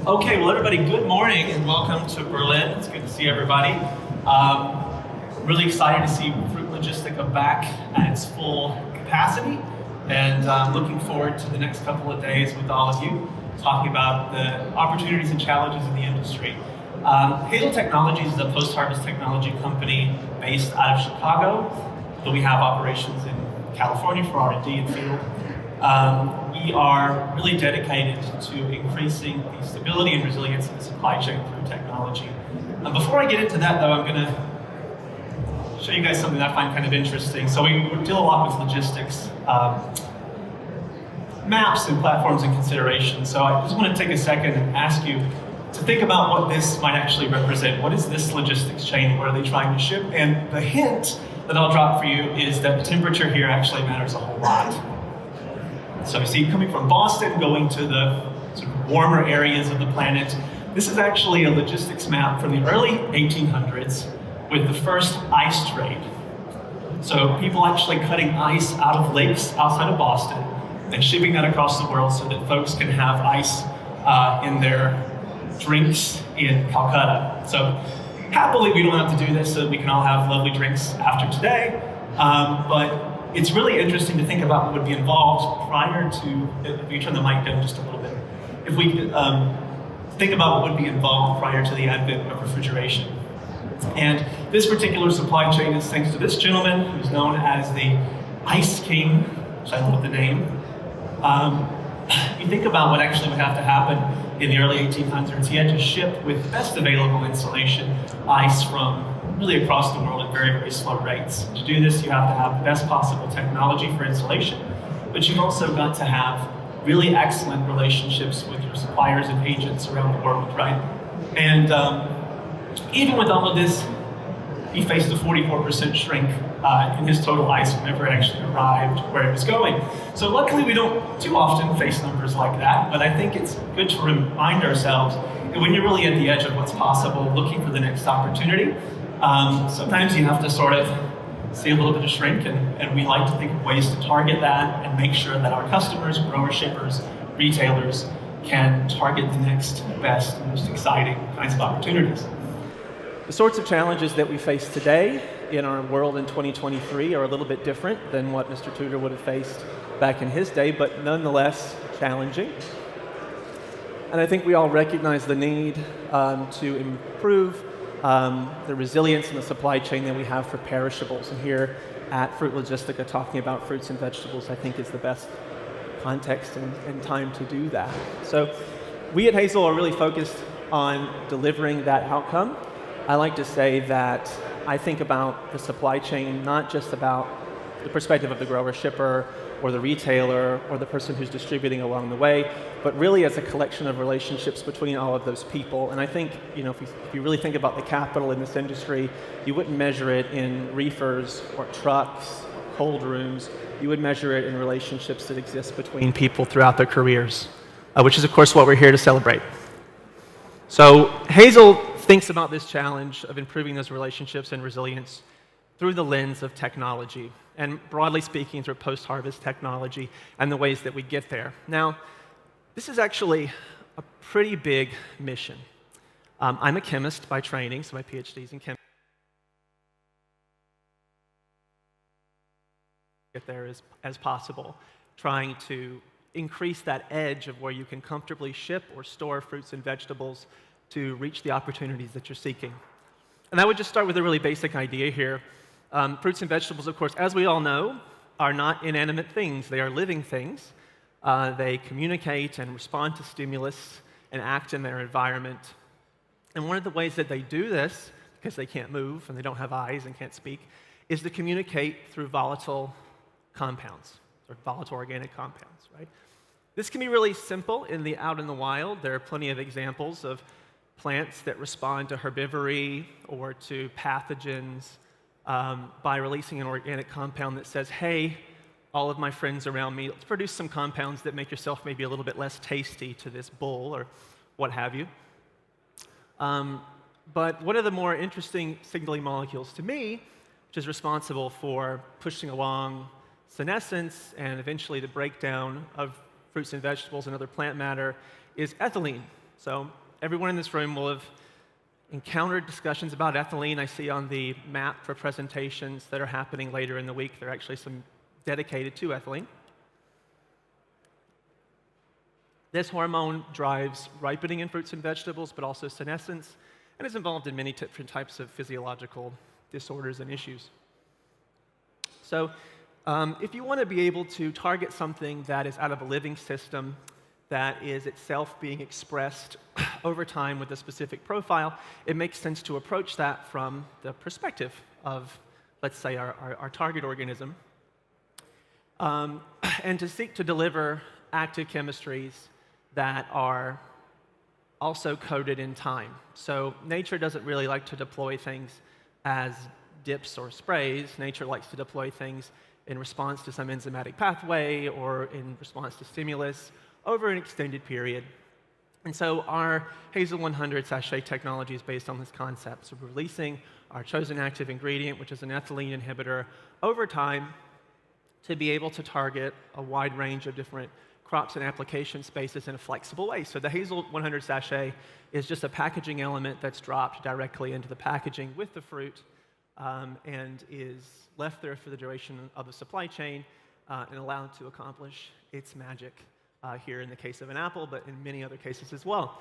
Okay, well, everybody, good morning and welcome to Berlin. It's good to see everybody. Really excited to see Fruit Logistica back at its full capacity, and looking forward to the next couple of days with all of you, talking about the opportunities and challenges in the industry. Hazel Technologies is a post-harvest technology company based out of Chicago, but we have operations in California for R&D and field. We are really dedicated to increasing the stability and resilience of the supply chain through technology. Before I get into that, though, I'm going to show you guys something that I find kind of interesting. So we deal a lot with logistics, maps and platforms and considerations. So I just want to take a second and ask you to think about what this might actually represent. What is this logistics chain? What are they trying to ship? And the hint that I'll drop for you is that the temperature here actually matters a whole lot. So you see, coming from Boston, going to the sort of warmer areas of the planet, this is actually a logistics map from the early 1800s with the first ice trade. So people actually cutting ice out of lakes outside of Boston and shipping that across the world so that folks can have ice in their drinks in Calcutta. So happily, we don't have to do this so that we can all have lovely drinks after today, but it's really interesting to think about what would be involved prior to, if you turn the mic down just a little bit, if we think about what would be involved prior to the advent of refrigeration. And this particular supply chain is thanks to this gentleman who's known as the Ice King, which I love the name. You think about what actually would have to happen in the early 1800s. He had to ship with best available insulation ice from really across the world at very, very slow rates. To do this, you have to have the best possible technology for insulation, but you've also got to have really excellent relationships with your suppliers and agents around the world, right? And even with all of this, he faced a 44% shrink in his total ice whenever it actually arrived where it was going. So luckily, we don't too often face numbers like that, but I think it's good to remind ourselves that when you're really at the edge of what's possible, looking for the next opportunity, sometimes you have to sort of see a little bit of shrink, and we like to think of ways to target that and make sure that our customers, growers, shippers, retailers can target the next best, most exciting kinds of opportunities. The sorts of challenges that we face today in our world in 2023 are a little bit different than what Mr. Tudor would have faced back in his day, but nonetheless challenging. And I think we all recognize the need to improve the resilience in the supply chain that we have for perishables. And here at Fruit Logistica, talking about fruits and vegetables, I think is the best context and time to do that. So we at Hazel are really focused on delivering that outcome. I like to say that I think about the supply chain not just about the perspective of the grower shipper or the retailer or the person who's distributing along the way, but really as a collection of relationships between all of those people. And I think, you know, if you really think about the capital in this industry, you wouldn't measure it in reefers or trucks or cold rooms. You would measure it in relationships that exist between people throughout their careers, which is, of course, what we're here to celebrate. So Hazel thinks about this challenge of improving those relationships and resilience through the lens of technology, and broadly speaking, through post-harvest technology and the ways that we get there. Now, this is actually a pretty big mission. I'm a chemist by training, so my PhD's in chemistry. Get there as possible, trying to increase that edge of where you can comfortably ship or store fruits and vegetables to reach the opportunities that you're seeking. And I would just start with a really basic idea here. Fruits and vegetables, of course, as we all know, are not inanimate things. They are living things. They communicate and respond to stimulus and act in their environment. And one of the ways that they do this, because they can't move and they don't have eyes and can't speak, is to communicate through volatile compounds, or volatile organic compounds, right? This can be really simple out in the wild. There are plenty of examples of plants that respond to herbivory or to pathogens by releasing an organic compound that says, hey, all of my friends around me, let's produce some compounds that make yourself maybe a little bit less tasty to this bull or what have you. But one of the more interesting signaling molecules to me, which is responsible for pushing along senescence and eventually the breakdown of fruits and vegetables and other plant matter, is ethylene. So everyone in this room will have encountered discussions about ethylene. I see on the map for presentations that are happening later in the week, there are actually some dedicated to ethylene. This hormone drives ripening in fruits and vegetables, but also senescence, and is involved in many different types of physiological disorders and issues. So if you want to be able to target something that is out of a living system, that is itself being expressed over time with a specific profile, it makes sense to approach that from the perspective of, let's say, our target organism, and to seek to deliver active chemistries that are also coded in time. So nature doesn't really like to deploy things as dips or sprays. Nature likes to deploy things in response to some enzymatic pathway or in response to stimulus over an extended period. And so our Hazel 100 sachet technology is based on this concept. So we're releasing our chosen active ingredient, which is an ethylene inhibitor, over time to be able to target a wide range of different crops and application spaces in a flexible way. So the Hazel 100 sachet is just a packaging element that's dropped directly into the packaging with the fruit and is left there for the duration of the supply chain and allowed to accomplish its magic here in the case of an apple, but in many other cases as well.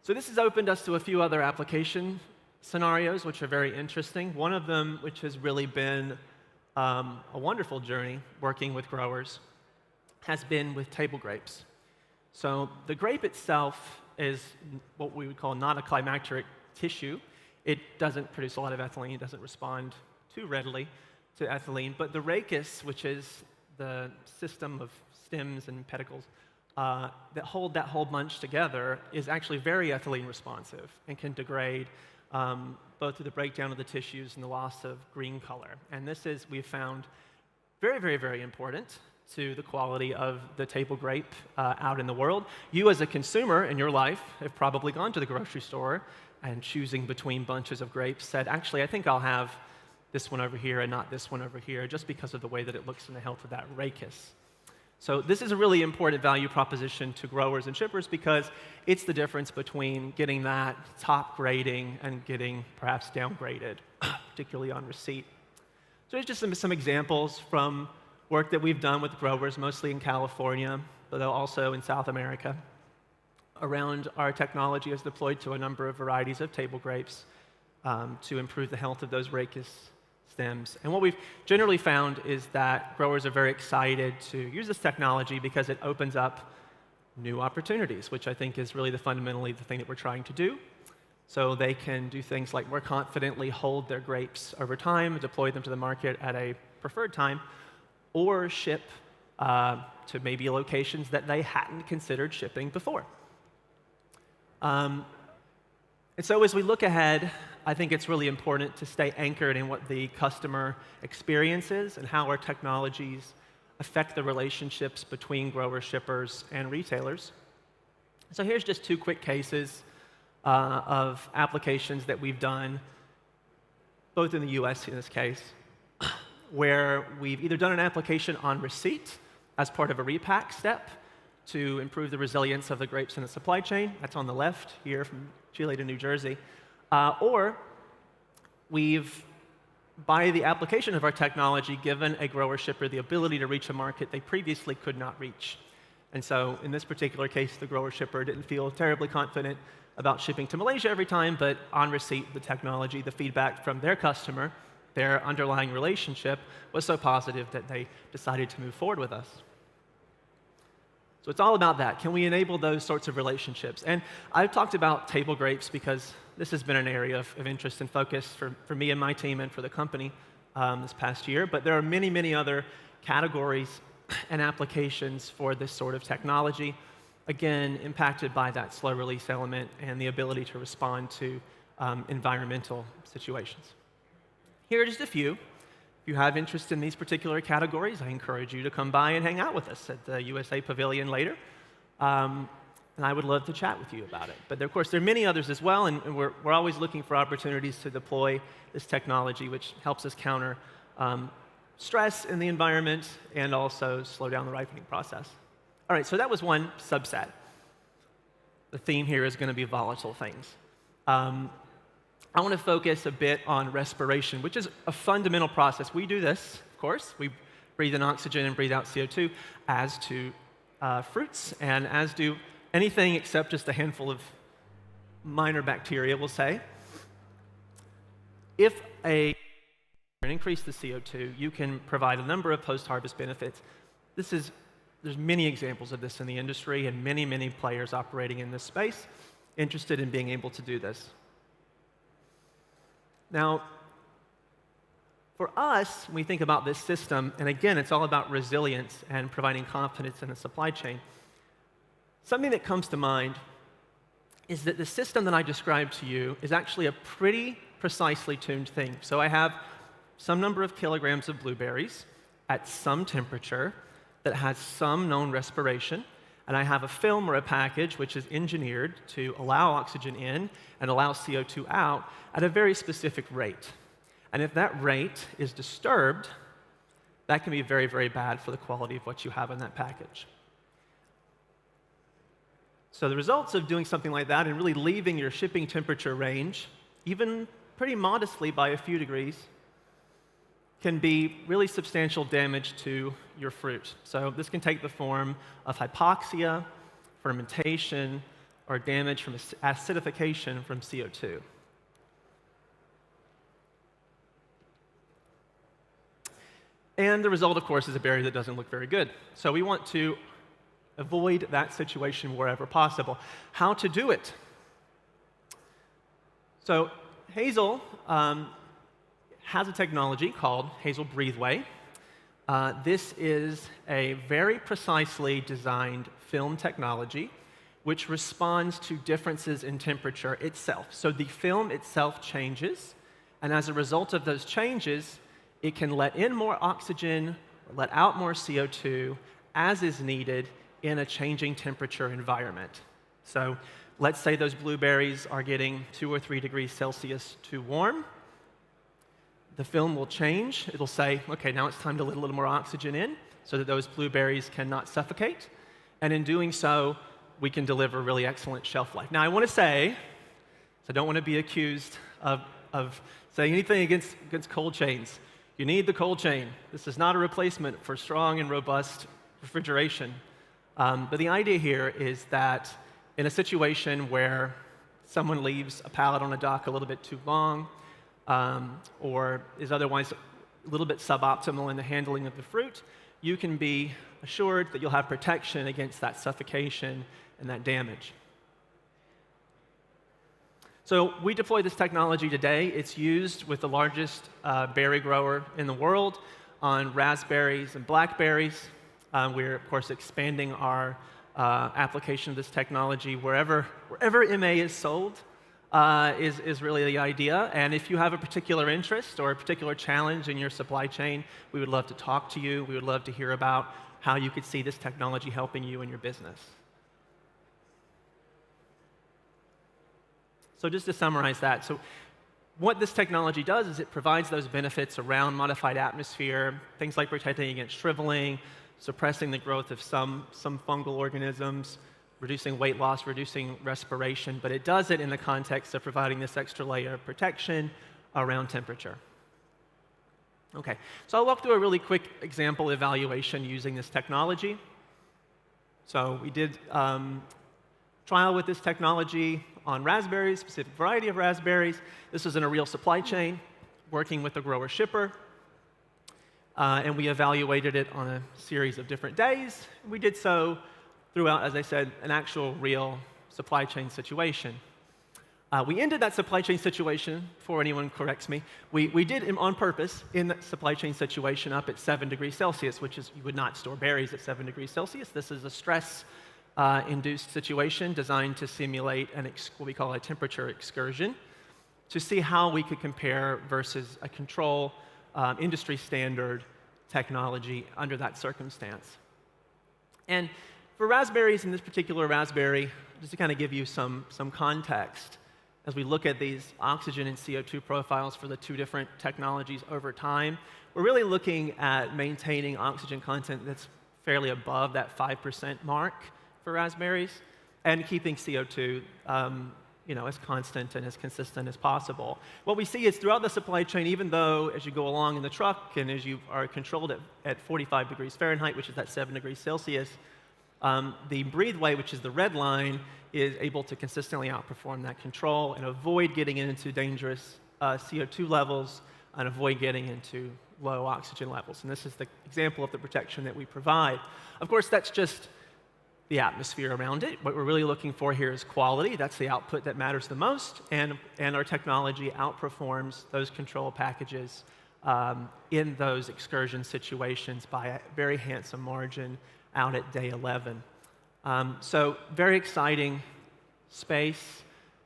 So this has opened us to a few other application scenarios, which are very interesting. One of them, which has really been a wonderful journey working with growers, has been with table grapes. So the grape itself is what we would call not a climacteric tissue. It doesn't produce a lot of ethylene. It doesn't respond too readily to ethylene. But the rachis, which is the system of stems and pedicles that hold that whole bunch together, is actually very ethylene responsive and can degrade both through the breakdown of the tissues and the loss of green color. And this is, we've found, very, very, very important to the quality of the table grape out in the world. You as a consumer in your life have probably gone to the grocery store and choosing between bunches of grapes said, actually, I think I'll have this one over here and not this one over here, just because of the way that it looks in the health of that rachis. So this is a really important value proposition to growers and shippers because it's the difference between getting that top grading and getting perhaps downgraded, particularly on receipt. So here's just some examples from work that we've done with growers, mostly in California, but also in South America, around our technology as deployed to a number of varieties of table grapes to improve the health of those rachis stems. And what we've generally found is that growers are very excited to use this technology because it opens up new opportunities, which I think is really fundamentally the thing that we're trying to do. So they can do things like more confidently hold their grapes over time, deploy them to the market at a preferred time, or ship to maybe locations that they hadn't considered shipping before. And so as we look ahead, I think it's really important to stay anchored in what the customer experience is and how our technologies affect the relationships between growers, shippers, and retailers. So here's just two quick cases of applications that we've done, both in the US in this case, where we've either done an application on receipt as part of a repack step to improve the resilience of the grapes in the supply chain. That's on the left here from Chile to New Jersey. Or we've, by the application of our technology, given a grower shipper the ability to reach a market they previously could not reach. And so in this particular case, the grower shipper didn't feel terribly confident about shipping to Malaysia every time, but on receipt, the technology, the feedback from their customer, their underlying relationship was so positive that they decided to move forward with us. So it's all about that. Can we enable those sorts of relationships? And I've talked about table grapes because this has been an area of interest and focus for me and my team and for the company this past year. But there are many, many other categories and applications for this sort of technology, again, impacted by that slow release element and the ability to respond to environmental situations. Here are just a few. If you have interest in these particular categories, I encourage you to come by and hang out with us at the USA Pavilion later. And I would love to chat with you about it. But of course, there are many others as well, and we're always looking for opportunities to deploy this technology, which helps us counter stress in the environment and also slow down the ripening process. All right, so that was one subset. the theme here is going to be volatile things. I want to focus a bit on respiration, which is a fundamental process. We do this, of course. We breathe in oxygen and breathe out CO2, as do fruits, and as do anything except just a handful of minor bacteria, we'll say. If you increase the CO2, you can provide a number of post-harvest benefits. There's many examples of this in the industry and many, many players operating in this space interested in being able to do this. Now, for us, when we think about this system, and again, it's all about resilience and providing confidence in the supply chain, something that comes to mind is that the system that I described to you is actually a pretty precisely tuned thing. So I have some number of kilograms of blueberries at some temperature that has some known respiration, and I have a film or a package which is engineered to allow oxygen in and allow CO2 out at a very specific rate. And if that rate is disturbed, that can be very, very bad for the quality of what you have in that package. So the results of doing something like that and really leaving your shipping temperature range, even pretty modestly by a few degrees, can be really substantial damage to your fruit. So this can take the form of hypoxia, fermentation, or damage from acidification from CO2. And the result, of course, is a berry that doesn't look very good. So we want to avoid that situation wherever possible. How to do it? So Hazel has a technology called Hazel Breatheway. This is a very precisely designed film technology which responds to differences in temperature itself. So the film itself changes, and as a result of those changes, it can let in more oxygen, or let out more CO2 as is needed in a changing temperature environment. So let's say those blueberries are getting 2 or 3 degrees Celsius too warm. The film will change. It'll say, okay, now it's time to let a little more oxygen in so that those blueberries cannot suffocate. And in doing so, we can deliver really excellent shelf life. Now, I want to say, so I don't want to be accused of saying anything against cold chains. You need the cold chain. This is not a replacement for strong and robust refrigeration. But the idea here is that in a situation where someone leaves a pallet on a dock a little bit too long, or is otherwise a little bit suboptimal in the handling of the fruit, you can be assured that you'll have protection against that suffocation and that damage. So we deploy this technology today. It's used with the largest berry grower in the world on raspberries and blackberries. We're, of course, expanding our application of this technology wherever MA is sold. Is really the idea. And if you have a particular interest or a particular challenge in your supply chain, we would love to talk to you. We would love to hear about how you could see this technology helping you in your business. So just to summarize that, so what this technology does is it provides those benefits around modified atmosphere, things like protecting against shriveling, suppressing the growth of some fungal organisms, reducing weight loss, reducing respiration, but it does it in the context of providing this extra layer of protection around temperature. Okay, so I'll walk through a really quick example evaluation using this technology. So we did trial with this technology on raspberries, specific variety of raspberries. This was in a real supply chain, working with a grower shipper. And we evaluated it on a series of different days. We did so throughout, as I said, an actual real supply chain situation. We ended that supply chain situation, before anyone corrects me, we did on purpose in that supply chain situation up at 7 degrees Celsius, which is, you would not store berries at 7 degrees Celsius. This is a stress-induced situation designed to simulate what we call a temperature excursion, to see how we could compare versus a control industry standard technology under that circumstance. And for raspberries, in this particular raspberry, just to kind of give you some context, as we look at these oxygen and CO2 profiles for the two different technologies over time, we're really looking at maintaining oxygen content that's fairly above that 5% mark for raspberries. and keeping CO2 as constant and as consistent as possible. What we see is throughout the supply chain, even though as you go along in the truck and as you are controlled at 45 degrees Fahrenheit, which is at 7 degrees Celsius, the breatheway, which is the red line, is able to consistently outperform that control and avoid getting into dangerous CO2 levels and avoid getting into low oxygen levels. And this is the example of the protection that we provide. Of course, that's just the atmosphere around it. What we're really looking for here is quality. That's the output that matters the most, and our technology outperforms those control packages in those excursion situations by a very handsome margin out at day 11. So very exciting space.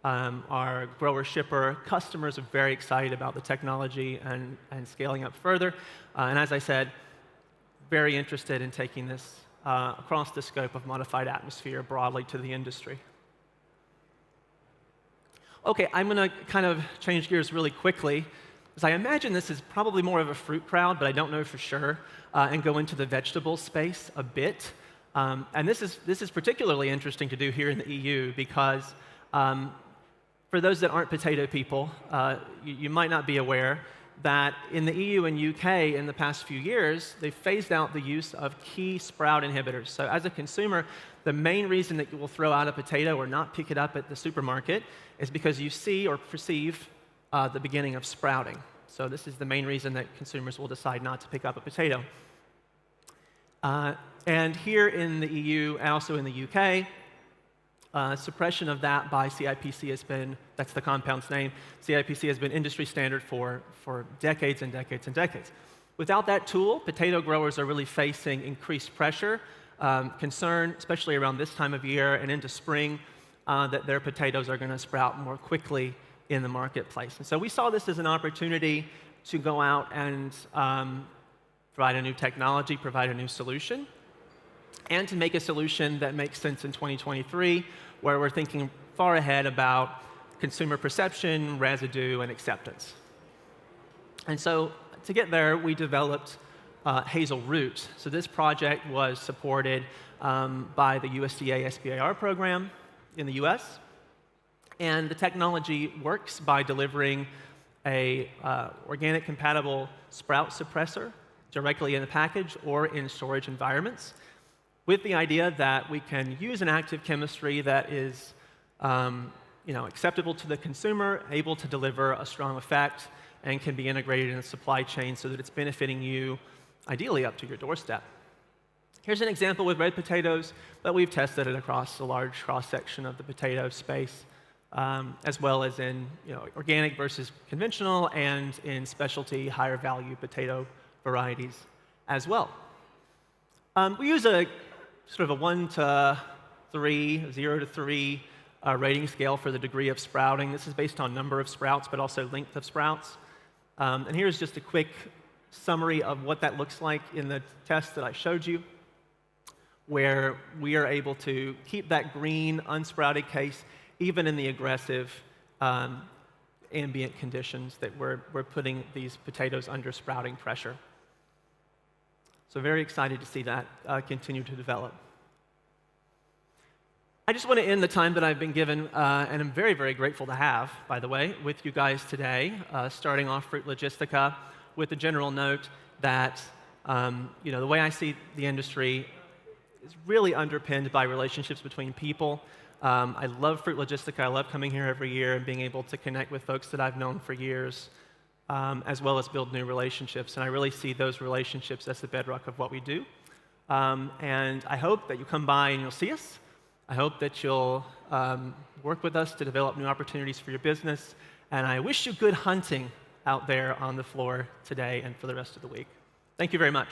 Our grower-shipper customers are very excited about the technology and scaling up further. And as I said, very interested in taking this across the scope of modified atmosphere broadly to the industry. Okay, I'm going to kind of change gears really quickly, because I imagine this is probably more of a fruit crowd, but I don't know for sure, and go into the vegetable space a bit. And this is particularly interesting to do here in the EU, because for those that aren't potato people, you might not be aware that in the EU and UK in the past few years, they've phased out the use of key sprout inhibitors. So as a consumer, the main reason that you will throw out a potato or not pick it up at the supermarket is because you see or perceive the beginning of sprouting. So this is the main reason that consumers will decide not to pick up a potato. And here in the EU and also in the UK, suppression of that by CIPC has been, that's the compound's name, CIPC has been industry standard for decades and decades and decades. Without that tool, potato growers are really facing increased pressure, concern, especially around this time of year and into spring, that their potatoes are going to sprout more quickly in the marketplace. And so we saw this as an opportunity to go out and provide a new technology, provide a new solution, and to make a solution that makes sense in 2023, where we're thinking far ahead about consumer perception, residue, and acceptance. And so to get there, we developed Hazel Root. So this project was supported by the USDA SBIR program in the US. And the technology works by delivering a organic compatible sprout suppressor directly in the package or in storage environments, with the idea that we can use an active chemistry that is acceptable to the consumer, able to deliver a strong effect, and can be integrated in the supply chain so that it's benefiting you, ideally up to your doorstep. Here's an example with red potatoes, but we've tested it across a large cross-section of the potato space, as well as in organic versus conventional, and in specialty, higher value potato varieties as well. We use a sort of a 1 to 3, 0 to 3 rating scale for the degree of sprouting. This is based on number of sprouts, but also length of sprouts. And here's just a quick summary of what that looks like in the test that I showed you, where we are able to keep that green, unsprouted case even in the aggressive ambient conditions that we're putting these potatoes under sprouting pressure. So very excited to see that continue to develop. I just want to end the time that I've been given, and I'm very, very grateful to have, by the way, with you guys today, starting off Fruit Logistica with the general note that the way I see the industry is really underpinned by relationships between people. I love Fruit Logistica. I love coming here every year and being able to connect with folks that I've known for years, as well as build new relationships. And I really see those relationships as the bedrock of what we do. And I hope that you come by and you'll see us. I hope that you'll work with us to develop new opportunities for your business. And I wish you good hunting out there on the floor today and for the rest of the week. Thank you very much.